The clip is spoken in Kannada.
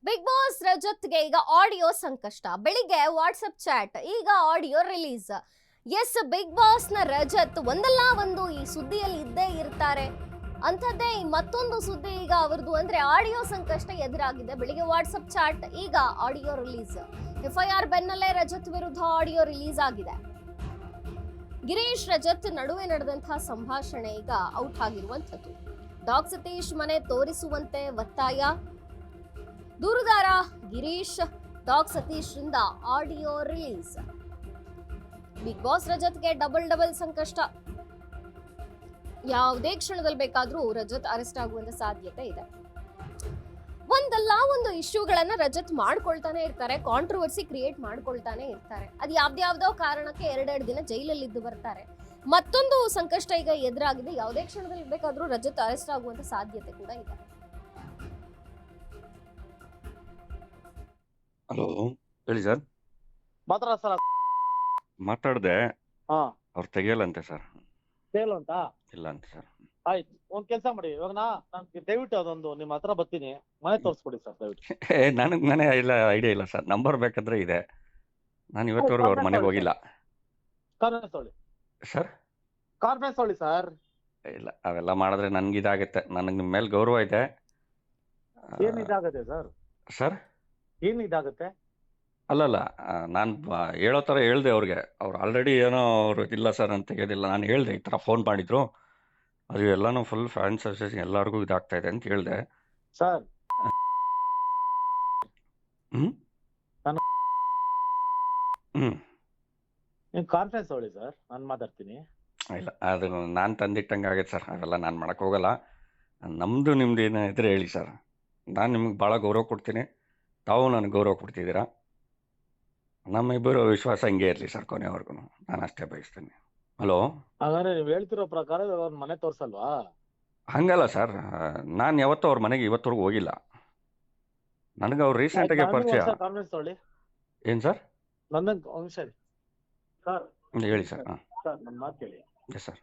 ಬಿಗ್ ಬಾಸ್ ರಜತ್ಗೆ ಈಗ ಆಡಿಯೋ ಸಂಕಷ್ಟ. ಬೆಳಿಗ್ಗೆ ವಾಟ್ಸ್ಆಪ್ ಚಾಟ್, ಈಗ audio release. Yes, Bigg Boss ನ ರಜತ್ ಒಂದಲ್ಲ ಒಂದು ಈ ಸುದ್ದಿಯಲ್ಲಿ ಇದ್ದೇ ಇರ್ತಾರೆ. ಅಂಥದ್ದೇ ಮತ್ತೊಂದು ಸುದ್ದಿ ಈಗ ಅವರದು, ಅಂದ್ರೆ ಆಡಿಯೋ ಸಂಕಷ್ಟ ಎದುರಾಗಿದೆ. ಬೆಳಿಗ್ಗೆ ವಾಟ್ಸ್ಆಪ್ ಚಾಟ್, ಈಗ ಆಡಿಯೋ ರಿಲೀಸ್. FIR ಬೆನ್ನಲ್ಲೇ ರಜತ್ ವಿರುದ್ಧ ಆಡಿಯೋ ರಿಲೀಸ್ ಆಗಿದೆ. ಗಿರೀಶ್ ರಜತ್ ನಡುವೆ ನಡೆದಂತಹ ಸಂಭಾಷಣೆ ಈಗ ಔಟ್ ಆಗಿರುವಂಥದ್ದು. ಡಾಗ್ ಸತೀಶ್ ಮನೆ ತೋರಿಸುವಂತೆ ಒತ್ತಾಯ. ದೂರುದಾರ ಗಿರೀಶ್, ಡಾಗ್ ಸತೀಶ್ ರಿಂದ ಆಡಿಯೋ ರಿಲೀಸ್. ಬಿಗ್ ಬಾಸ್ ರಜತ್ಗೆ ಡಬಲ್ ಸಂಕಷ್ಟ. ಯಾವುದೇ ಕ್ಷಣದಲ್ಲಿ ಬೇಕಾದ್ರೂ ರಜತ್ ಅರೆಸ್ಟ್ ಆಗುವಂತ ಸಾಧ್ಯತೆ ಇದೆ. ಒಂದಲ್ಲ ಒಂದು ಇಶ್ಯೂಗಳನ್ನ ರಜತ್ ಮಾಡ್ಕೊಳ್ತಾನೆ ಇರ್ತಾರೆ, ಕಾಂಟ್ರವರ್ಸಿ ಕ್ರಿಯೇಟ್ ಮಾಡ್ಕೊಳ್ತಾನೆ ಇರ್ತಾರೆ. ಅದು ಯಾವ್ದಾವ್ದೋ ಕಾರಣಕ್ಕೆ ಎರಡೆರಡು ದಿನ ಜೈಲಲ್ಲಿ ಇದ್ದು ಬರ್ತಾರೆ. ಮತ್ತೊಂದು ಸಂಕಷ್ಟ ಈಗ ಎದುರಾಗಿದೆ. ಯಾವುದೇ ಕ್ಷಣದಲ್ಲಿ ಬೇಕಾದ್ರೂ ರಜತ್ ಅರೆಸ್ಟ್ ಆಗುವಂತ ಸಾಧ್ಯತೆ ಕೂಡ ಇದೆ. ಹಲೋ, ಹೇಳಿ ಸರ್. ಮಾತಾಡ್ದೆ, ಅವ್ರು ತೆಗಿಯಲ್ಲಂತೆ ಸರ್. ಅಂತ ಇಲ್ಲ ಅಂತ ಸರ್. ಆಯ್ತು, ಒಂದ್ ಕೆಲಸ ಮಾಡಿ. ಇವಾಗ ನನ್ಗೆ ದಯವಿಟ್ಟು ಅದೊಂದು ನಿಮ್ಮ ಹತ್ರ ಬರ್ತೀನಿ, ಮನೆ ತೋರಿಸ್ಕೊಡಿ ಸರ್ ದಯವಿಟ್ಟು. ನನಗೆ ಮನೆ ಇಲ್ಲ, ಐಡಿಯಾ ಇಲ್ಲ ಸರ್. ನಂಬರ್ ಬೇಕಾದ್ರೆ ಇದೆ. ನಾನು ಇವತ್ತವರೆಗೂ ಅವ್ರ ಮನೆಗೆ ಹೋಗಿಲ್ಲ. ಕಾನ್ಫರೆನ್ಸ್ ಹೊಳಿ ಸರ್. ಕಾನ್ಫರೆನ್ಸ್ ಹೊಳಿ ಸರ್. ಇಲ್ಲ, ಅವೆಲ್ಲ ಮಾಡಿದ್ರೆ ನನ್ಗೆ ಇದಾಗುತ್ತೆ. ನನಗೆ ನಿಮ್ಮ ಮೇಲೆ ಗೌರವ ಇದೆ. ಏನ್ ಇದಾಗತ್ತೆ ಸರ್? ಸರ್, ಏನ್ ಇದಾಗತ್ತೆ? ಅಲ್ಲಲ್ಲ, ನಾನು ಹೇಳೋ ಥರ ಹೇಳ್ದೆ ಅವ್ರಿಗೆ. ಅವ್ರು ಆಲ್ರೆಡಿ ಏನೋ ಅವ್ರು ಇಲ್ಲ ಸರ್ ಅಂತ ತೆಗೆಯೋದಿಲ್ಲ. ನಾನು ಹೇಳ್ದೆ, ಈ ಥರ ಫೋನ್ ಮಾಡಿದ್ರು, ಅದು ಎಲ್ಲಾನು ಫುಲ್ ಫ್ಯಾನ್ಸ್ ಅಸೋಸಿಯೇಷನ್ ಎಲ್ಲರಿಗೂ ಇದಾಗ್ತಾ ಇದೆ ಅಂತ ಹೇಳ್ದೆ ಸರ್. ನೀವು ಕಾನ್ಫರೆನ್ಸ್ ಹೊಳಿ ಸರ್, ನಾನು ಮಾತಾಡ್ತೀನಿ. ಇಲ್ಲ, ಅದು ನಾನು ತಂದಿಟ್ಟಂಗೆ ಆಗೈತೆ ಸರ್. ಅವೆಲ್ಲ ನಾನು ಮಾಡಕ್ಕೆ ಹೋಗಲ್ಲ. ನಮ್ಮದು ನಿಮ್ದು ಏನೋ ಇದ್ರೆ ಹೇಳಿ ಸರ್. ನಾನು ನಿಮ್ಗೆ ಭಾಳ ಗೌರವ ಕೊಡ್ತೀನಿ, ತಾವು ನನಗೆ ಗೌರವ ಕೊಡ್ತಿದ್ದೀರಾ. ನಮ್ಮಿಬ್ಬರು ವಿಶ್ವಾಸ ಹಿಂಗೆ ಇರಲಿ ಸರ್ ಕೊನೆವರೆಗೂ. ನಾನು ಅಷ್ಟೇ ಬಯಸ್ತೀನಿ. ಹಲೋ, ಹಾಗಾದ್ರೆ ನೀವು ಹೇಳ್ತಿರೋ ಪ್ರಕಾರ ಅವ್ರ ಮನೆ ತೋರ್ಸಲ್ವಾ? ಹಂಗಲ್ಲ ಸರ್, ನಾನು ಯಾವತ್ತೂ ಅವ್ರ ಮನೆಗೆ ಇವತ್ತವರೆಗೂ ಹೋಗಿಲ್ಲ. ನನಗೆ ಅವ್ರು ರೀಸೆಂಟಾಗೆ ಪರಿಚಯ. ಕಾನ್ಫರೆನ್ಸ್ ಹೊಳಿ. ಏನು ಸರ್? ನಂದನ್ ಸರ್ ಹೇಳಿ ಸರ್. ಹಾಂ ಸರ್, ನನ್ನ ಮಾತು ಕೇಳಿ. Yes sir.